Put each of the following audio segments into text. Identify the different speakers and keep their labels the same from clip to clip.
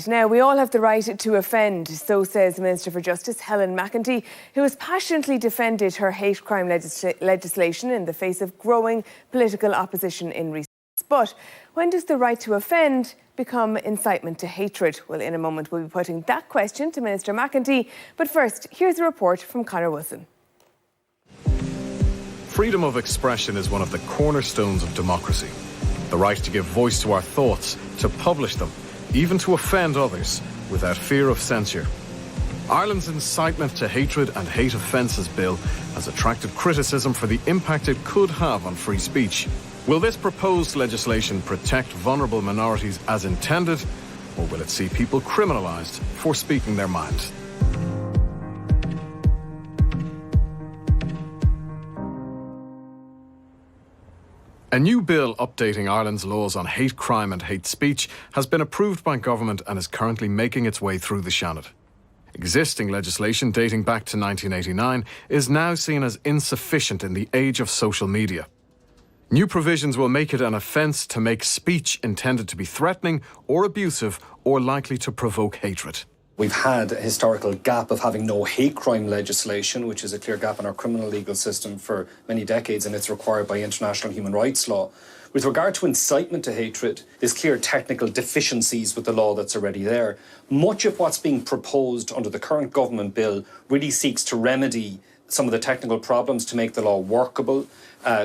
Speaker 1: Now, we all have the right to offend, so says the Minister for Justice, Helen McEntee, who has passionately defended her hate crime legislation in the face of growing political opposition in recent years. But when does the right to offend become incitement to hatred? Well, in a moment, we'll be putting that question to Minister McEntee. But first, here's a report from Conor Wilson.
Speaker 2: Freedom of expression is one of the cornerstones of democracy. The right to give voice to our thoughts, to publish them, even to offend others without fear of censure. Ireland's Incitement to Hatred and Hate Offences Bill has attracted criticism for the impact it could have on free speech. Will this proposed legislation protect vulnerable minorities as intended, or will it see people criminalised for speaking their mind? A new bill updating Ireland's laws on hate crime and hate speech has been approved by government and is currently making its way through the Seanad. Existing legislation dating back to 1989 is now seen as insufficient in the age of social media. New provisions will make it an offence to make speech intended to be threatening or abusive or likely to provoke hatred.
Speaker 3: We've had a historical gap of having no hate crime legislation, which is a clear gap in our criminal legal system for many decades, and it's required by international human rights law. With regard to incitement to hatred, there's clear technical deficiencies with the law that's already there. Much of what's being proposed under the current government bill really seeks to remedy some of the technical problems to make the law workable,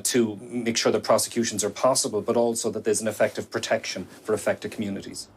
Speaker 3: to make sure that prosecutions are possible, but also that there's an effective protection for affected communities.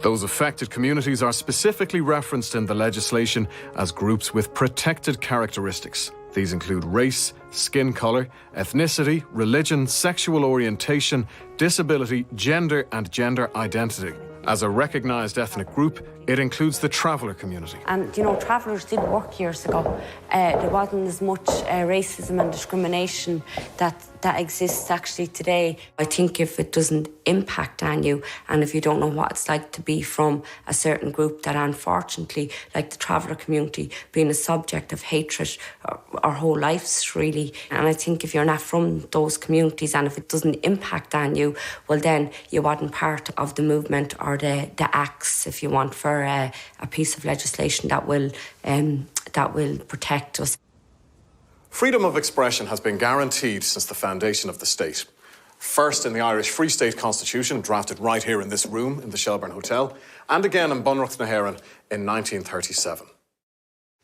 Speaker 2: Those affected communities are specifically referenced in the legislation as groups with protected characteristics. These include race, skin colour, ethnicity, religion, sexual orientation, disability, gender and gender identity. As a recognised ethnic group, it includes the traveller community.
Speaker 4: And, you know, travellers did work years ago. There wasn't as much racism and discrimination that exists actually today. I think if it doesn't impact on you, and if you don't know what it's like to be from a certain group that unfortunately, like the traveller community, being a subject of hatred our whole lives, really. And I think if you're not from those communities and if it doesn't impact on you, well then you weren't part of the movement or the acts, if you want, for a piece of legislation that will protect us.
Speaker 2: Freedom of expression has been guaranteed since the foundation of the state. First in the Irish Free State Constitution, drafted right here in this room in the Shelbourne Hotel, and again in Bunreacht na hÉireann in 1937.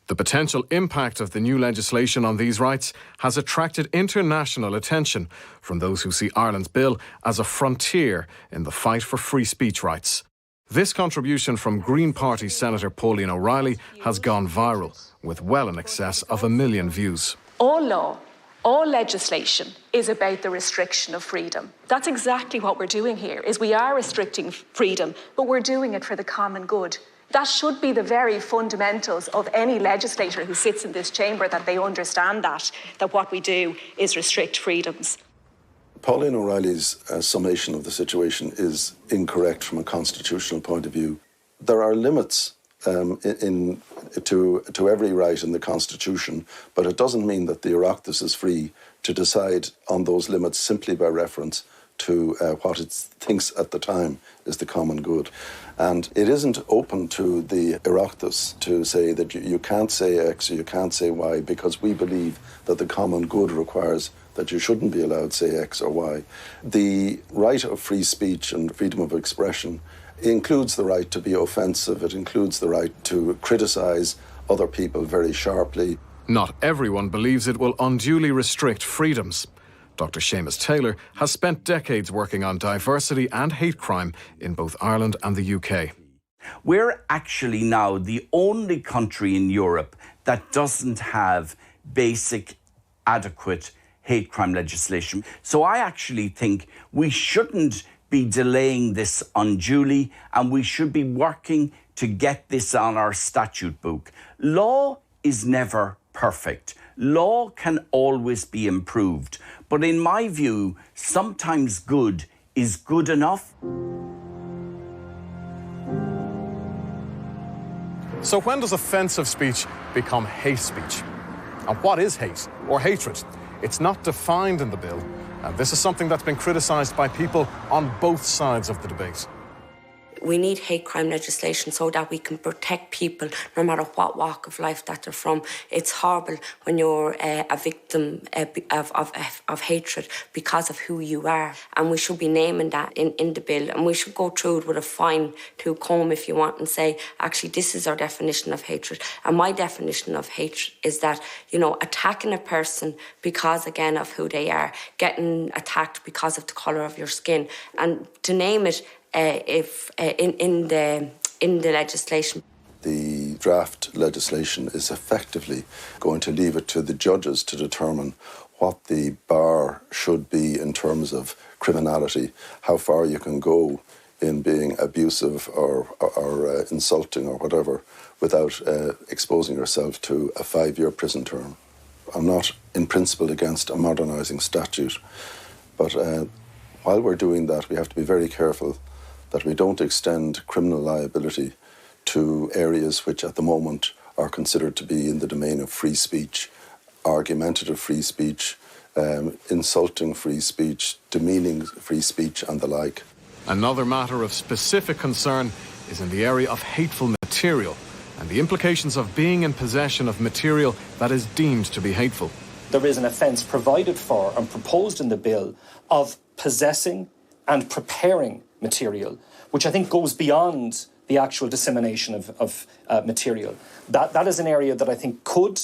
Speaker 2: The potential impact of the new legislation on these rights has attracted international attention from those who see Ireland's bill as a frontier in the fight for free speech rights. This contribution from Green Party Senator Pauline O'Reilly has gone viral, with well in excess of 1 million views.
Speaker 5: All law, all legislation is about the restriction of freedom. That's exactly what we're doing here, is we are restricting freedom, but we're doing it for the common good. That should be the very fundamentals of any legislator who sits in this chamber, that they understand that what we do is restrict freedoms.
Speaker 6: Pauline O'Reilly's summation of the situation is incorrect from a constitutional point of view. There are limits to every right in the Constitution, but it doesn't mean that the Oireachtas is free to decide on those limits simply by reference to what it thinks at the time is the common good. And it isn't open to the Oireachtas to say that you can't say X or you can't say Y, because we believe that the common good requires that you shouldn't be allowed to say X or Y. The right of free speech and freedom of expression includes the right to be offensive. It includes the right to criticise other people very sharply.
Speaker 2: Not everyone believes it will unduly restrict freedoms. Dr. Seamus Taylor has spent decades working on diversity and hate crime in both Ireland and the UK.
Speaker 7: We're actually now the only country in Europe that doesn't have basic, adequate hate crime legislation. So I actually think we shouldn't be delaying this unduly, and we should be working to get this on our statute book. Law is never perfect. Law can always be improved. But in my view, sometimes good is good enough.
Speaker 2: So when does offensive speech become hate speech? And what is hate or hatred? It's not defined in the bill, and this is something that's been criticised by people on both sides of the debate.
Speaker 4: We need hate crime legislation so that we can protect people no matter what walk of life that they're from. It's horrible when you're a victim of hatred because of who you are. And we should be naming that in the bill. And we should go through it with a fine-tooth comb, if you want, and say, actually, this is our definition of hatred. And my definition of hatred is that, attacking a person because, again, of who they are, getting attacked because of the colour of your skin, and to name it in the legislation.
Speaker 6: The draft legislation is effectively going to leave it to the judges to determine what the bar should be in terms of criminality, how far you can go in being abusive or insulting or whatever without exposing yourself to a 5-year prison term. I'm not in principle against a modernising statute, but while we're doing that, we have to be very careful that we don't extend criminal liability to areas which at the moment are considered to be in the domain of free speech, argumentative free speech, insulting free speech, demeaning free speech and the like.
Speaker 2: Another matter of specific concern is in the area of hateful material and the implications of being in possession of material that is deemed to be hateful.
Speaker 3: There is an offence provided for and proposed in the bill of possessing and preparing material, which I think goes beyond the actual dissemination of material. That is an area that I think could,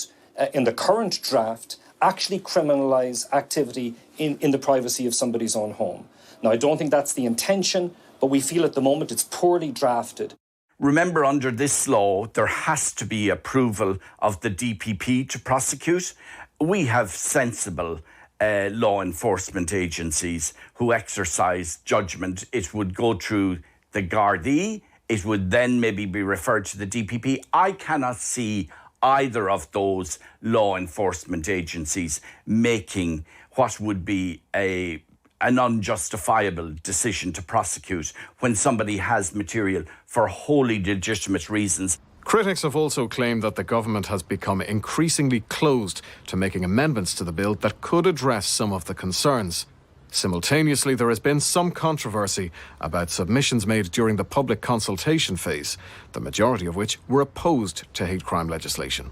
Speaker 3: in the current draft, actually criminalise activity in the privacy of somebody's own home. Now, I don't think that's the intention, but we feel at the moment it's poorly drafted.
Speaker 7: Remember, under this law, there has to be approval of the DPP to prosecute. We have sensible law enforcement agencies who exercise judgment. It would go through the Gardaí. It would then maybe be referred to the DPP. I cannot see either of those law enforcement agencies making what would be an unjustifiable decision to prosecute when somebody has material for wholly legitimate reasons.
Speaker 2: Critics have also claimed that the government has become increasingly closed to making amendments to the bill that could address some of the concerns. Simultaneously, there has been some controversy about submissions made during the public consultation phase, the majority of which were opposed to hate crime legislation.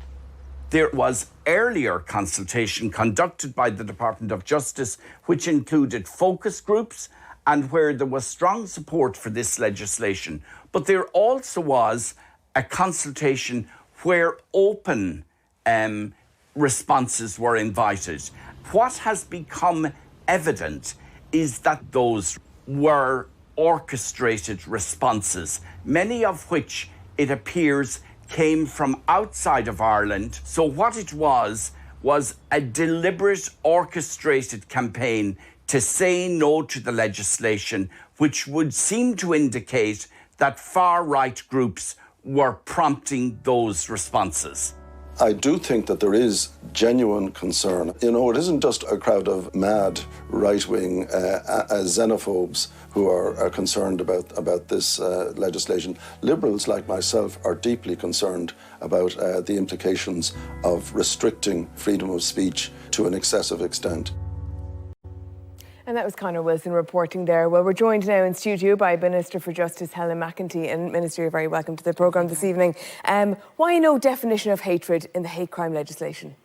Speaker 7: There was earlier consultation conducted by the Department of Justice, which included focus groups and where there was strong support for this legislation. But there also was a consultation where open responses were invited. What has become evident is that those were orchestrated responses, many of which, it appears, came from outside of Ireland. So what it was a deliberate, orchestrated campaign to say no to the legislation, which would seem to indicate that far-right groups were prompting those responses.
Speaker 6: I do think that there is genuine concern. It isn't just a crowd of mad right-wing xenophobes who are concerned about this legislation. Liberals like myself are deeply concerned about the implications of restricting freedom of speech to an excessive extent.
Speaker 1: And that was Conor Wilson reporting there. Well, we're joined now in studio by Minister for Justice Helen McEntee. And Minister, you're very welcome to the programme this evening. Why no definition of hatred in the hate crime legislation?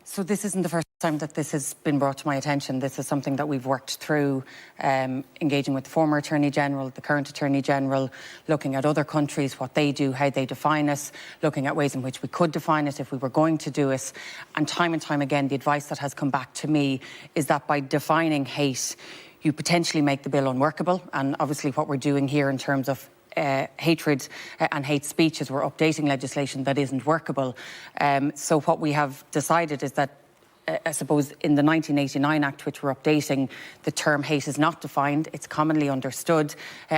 Speaker 8: So this isn't the first time that this has been brought to my attention. This is something that we've worked through, engaging with the former Attorney General, the current Attorney General, looking at other countries, what they do, how they define it, looking at ways in which we could define it if we were going to do it. And time again, the advice that has come back to me is that by defining hate, you potentially make the bill unworkable. And obviously what we're doing here in terms of hatred and hate speech is we're updating legislation that isn't workable. So what we have decided is that I suppose in the 1989 Act, which we're updating, the term hate is not defined, it's commonly understood,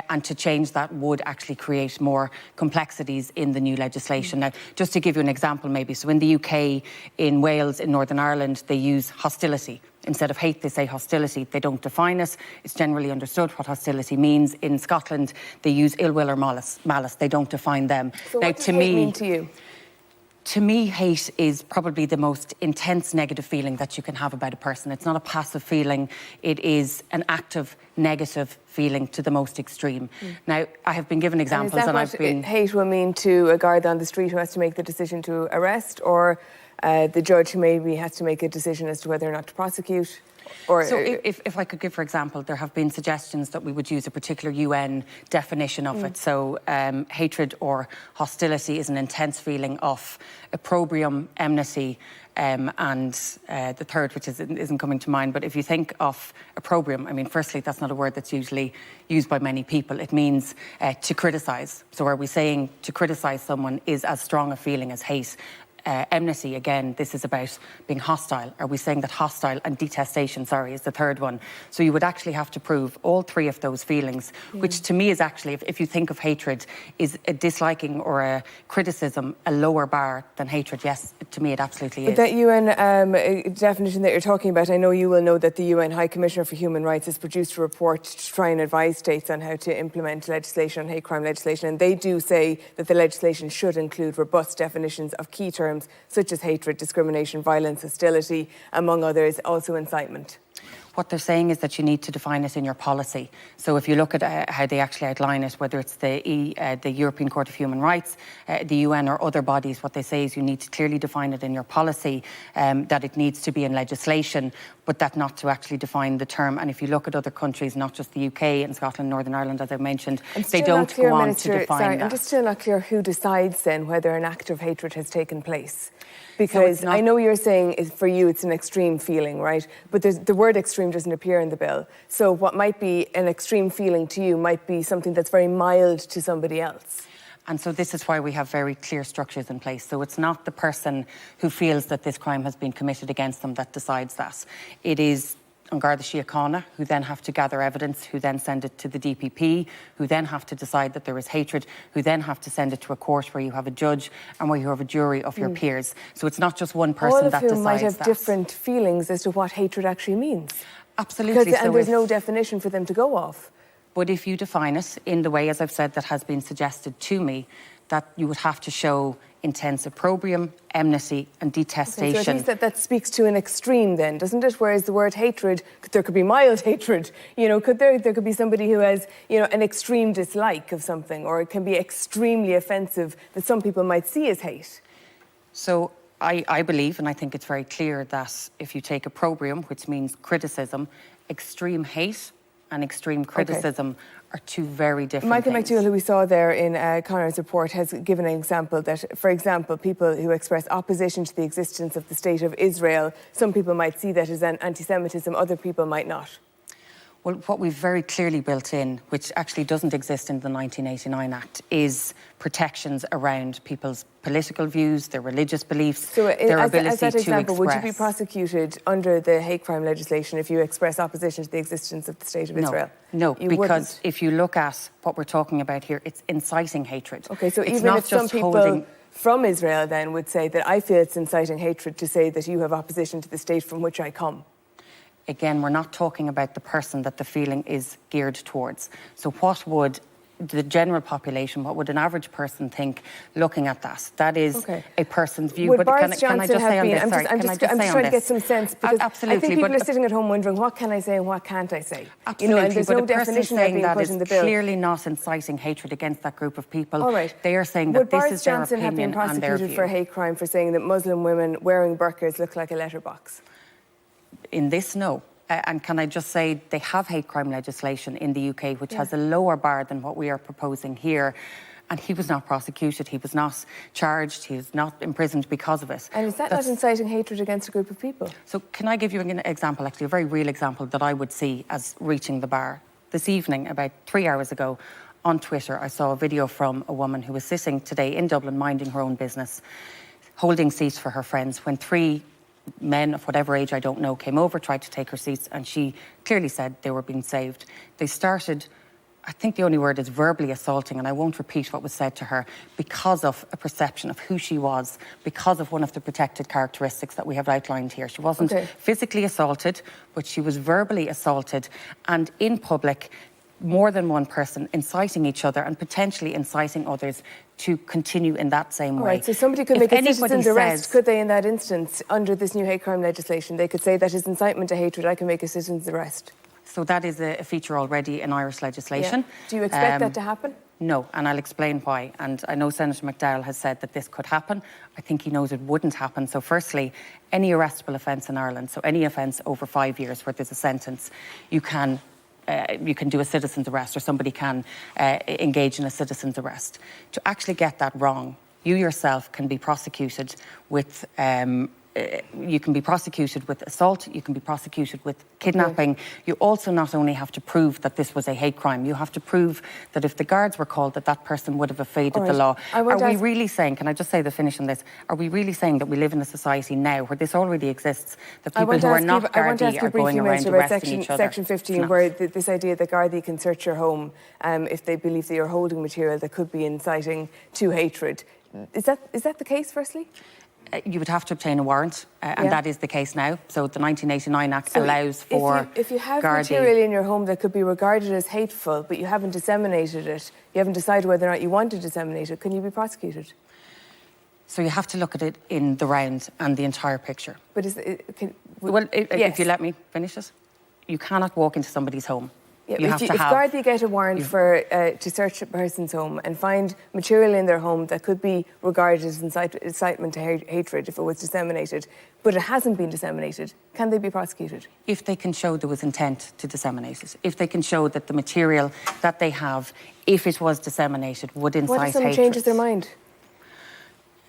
Speaker 8: and to change that would actually create more complexities in the new legislation. Now, just to give you an example maybe, so in the UK, in Wales, in Northern Ireland, they use hostility. Instead of hate, they say hostility. They don't define it. It's generally understood what hostility means. In Scotland, they use ill will or malice. They don't define them.
Speaker 1: So
Speaker 8: now,
Speaker 1: what does hate mean to you?
Speaker 8: To me, hate is probably the most intense negative feeling that you can have about a person. It's not a passive feeling. It is an active negative feeling to the most extreme. Now, I have been given examples,
Speaker 1: and
Speaker 8: I've been...
Speaker 1: hate will mean to a guard on the street who has to make the decision to arrest, or the judge who maybe has to make a decision as to whether or not to prosecute? Or,
Speaker 8: so if I could give, for example, there have been suggestions that we would use a particular UN definition of it. So hatred or hostility is an intense feeling of opprobrium, enmity, and the third, which isn't coming to mind. But if you think of opprobrium, I mean, firstly, that's not a word that's usually used by many people. It means to criticise. So are we saying to criticise someone is as strong a feeling as hate? Enmity, again, this is about being hostile. Are we saying that hostile and detestation, is the third one? So you would actually have to prove all three of those feelings, which to me is actually, if you think of hatred, is a disliking or a criticism, a lower bar than hatred. Yes, to me it absolutely is.
Speaker 1: That UN definition that you're talking about, I know you will know that the UN High Commissioner for Human Rights has produced a report to try and advise states on how to implement legislation on hate crime legislation, and they do say that the legislation should include robust definitions of key terms such as hatred, discrimination, violence, hostility, among others, also incitement.
Speaker 8: What they're saying is that you need to define it in your policy. So if you look at how they actually outline it, whether it's the European Court of Human Rights, the UN or other bodies, what they say is you need to clearly define it in your policy, that it needs to be in legislation, but that not to actually define the term. And if you look at other countries, not just the UK and Scotland, Northern Ireland, as I mentioned, they don't go on to define that.
Speaker 1: I'm just still not clear who decides then whether an act of hatred has taken place. Because I know you're saying for you it's an extreme feeling, right? But the word extreme doesn't appear in the bill. So what might be an extreme feeling to you might be something that's very mild to somebody else.
Speaker 8: And so this is why we have very clear structures in place. So it's not the person who feels that this crime has been committed against them that decides that. It is An Garda Síochána, who then have to gather evidence, who then send it to the DPP, who then have to decide that there is hatred, who then have to send it to a court where you have a judge and where you have a jury of your peers. So it's not just one person that decides that.
Speaker 1: All of whom might have different feelings as to what hatred actually means.
Speaker 8: Absolutely.
Speaker 1: And there's no definition for them to go off.
Speaker 8: But if you define it in the way, as I've said, that has been suggested to me, that you would have to show intense opprobrium, enmity and detestation.
Speaker 1: Okay, so at least that speaks to an extreme then, doesn't it? Whereas the word hatred, there could be mild hatred. You know, there could be somebody who has, you know, an extreme dislike of something, or it can be extremely offensive that some people might see as hate.
Speaker 8: So I believe, and I think it's very clear, that if you take opprobrium, which means criticism, extreme hate and extreme criticism are two very different
Speaker 1: Michael
Speaker 8: things.
Speaker 1: McDougall, who we saw there in Connor's report, has given an example that, for example, people who express opposition to the existence of the State of Israel, some people might see that as an anti-Semitism, other people might not.
Speaker 8: Well, what we've very clearly built in, which actually doesn't exist in the 1989 Act, is protections around people's political views, their religious beliefs, their ability
Speaker 1: as that
Speaker 8: to
Speaker 1: example,
Speaker 8: express.
Speaker 1: would you be prosecuted under the hate crime legislation if you express opposition to the existence of the State of Israel?
Speaker 8: No, because
Speaker 1: wouldn't.
Speaker 8: if you look at what we're talking about here, it's inciting hatred.
Speaker 1: Okay, so
Speaker 8: it's
Speaker 1: even
Speaker 8: not
Speaker 1: if some
Speaker 8: just
Speaker 1: people from Israel then would say that I feel it's inciting hatred to say that you have opposition to the state from which I come.
Speaker 8: Again, we're not talking about the person that the feeling is geared towards. So what would the general population, what would an average person think looking at that? That is a person's view.
Speaker 1: Would
Speaker 8: but
Speaker 1: Boris
Speaker 8: can I just say on this?
Speaker 1: I'm just trying to get some sense, because
Speaker 8: absolutely,
Speaker 1: I think people are sitting at home wondering, what can I say and what can't I say?
Speaker 8: Absolutely,
Speaker 1: you know, and there's
Speaker 8: but
Speaker 1: no
Speaker 8: the person
Speaker 1: definition
Speaker 8: saying
Speaker 1: being
Speaker 8: that
Speaker 1: put
Speaker 8: is
Speaker 1: in the bill.
Speaker 8: clearly not inciting hatred against that group of people.
Speaker 1: All right.
Speaker 8: They are saying that this is their
Speaker 1: Would Boris Johnson have been
Speaker 8: opinion and their
Speaker 1: prosecuted
Speaker 8: view.
Speaker 1: for a hate crime for saying that Muslim women wearing burqas look like a letterbox?
Speaker 8: In this, no. And can I just say, they have hate crime legislation in the UK, which has a lower bar than what we are proposing here. And he was not prosecuted, he was not charged, he was not imprisoned because of it.
Speaker 1: And is that not inciting hatred against a group of people?
Speaker 8: So can I give you an example, actually, a very real example that I would see as reaching the bar? This evening, about 3 hours ago, on Twitter, I saw a video from a woman who was sitting today in Dublin, minding her own business, holding seats for her friends, when 3 men of whatever age, I don't know, came over, tried to take her seats, and she clearly said they were being saved. They started, I think the only word is verbally assaulting, and I won't repeat what was said to her, because of a perception of who she was, because of one of the protected characteristics that we have outlined here. She wasn't physically assaulted, but she was verbally assaulted, and in public, more than one person inciting each other and potentially inciting others to continue in that same way.
Speaker 1: Right, so somebody could make a citizen's arrest, could they, in that instance, under this new hate crime legislation? They could say that is incitement to hatred, I can make a citizen's arrest.
Speaker 8: So that is a feature already in Irish legislation.
Speaker 1: Yeah. Do you expect that to happen?
Speaker 8: No, and I'll explain why. And I know Senator McDowell has said that this could happen. I think he knows it wouldn't happen. So firstly, any arrestable offence in Ireland, so any offence over 5 years where there's a sentence, you can do a citizen's arrest, or somebody can engage in a citizen's arrest. To actually get that wrong, you yourself can be prosecuted with assault, you can be prosecuted with kidnapping.
Speaker 1: Okay.
Speaker 8: You also not only have to prove that this was a hate crime, you have to prove that if the guards were called, that person would have evaded the law. Are we really saying, can I just say the finish on this, are we really saying that we live in a society now where this already exists, that people who are not Gardaí are going around arresting each other?
Speaker 1: Section 15, where this idea that Gardaí can search your home if they believe that you're holding material that could be inciting to hatred. Is that the case, firstly?
Speaker 8: You would have to obtain a warrant, and that is the case now. So the 1989 Act allows for
Speaker 1: if you have
Speaker 8: Gardaí
Speaker 1: material in your home that could be regarded as hateful, but you haven't disseminated it, you haven't decided whether or not you want to disseminate it, can you be prosecuted?
Speaker 8: So you have to look at it in the round and the entire picture.
Speaker 1: But
Speaker 8: if you let me finish it, you cannot walk into somebody's home.
Speaker 1: Yeah, if Gardaí get a warrant to search a person's home and find material in their home that could be regarded as incitement to hatred if it was disseminated, but it hasn't been disseminated, can they be prosecuted?
Speaker 8: If they can show there was intent to disseminate it, if they can show that the material that they have, if it was disseminated, would incite hatred.
Speaker 1: What if someone changes their mind?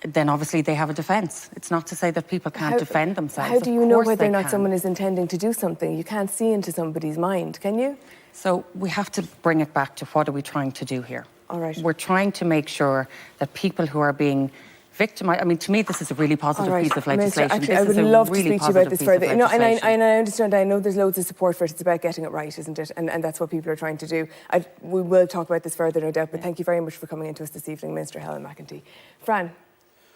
Speaker 8: Then obviously they have a defence. It's not to say that people can't defend themselves.
Speaker 1: How do you know whether or not someone is intending to do something? You can't see into somebody's mind, can you?
Speaker 8: So we have to bring it back to what are we trying to do here?
Speaker 1: All right.
Speaker 8: We're trying to make sure that people who are being victimised, I mean, to me, this is a really positive piece of legislation.
Speaker 1: Actually, I would love to speak to you about this further. And I understand, I know there's loads of support for it. It's about getting it right, isn't it? And that's what people are trying to do. We will talk about this further, no doubt, but thank you very much for coming into us this evening, Minister Helen McEntee. Fran.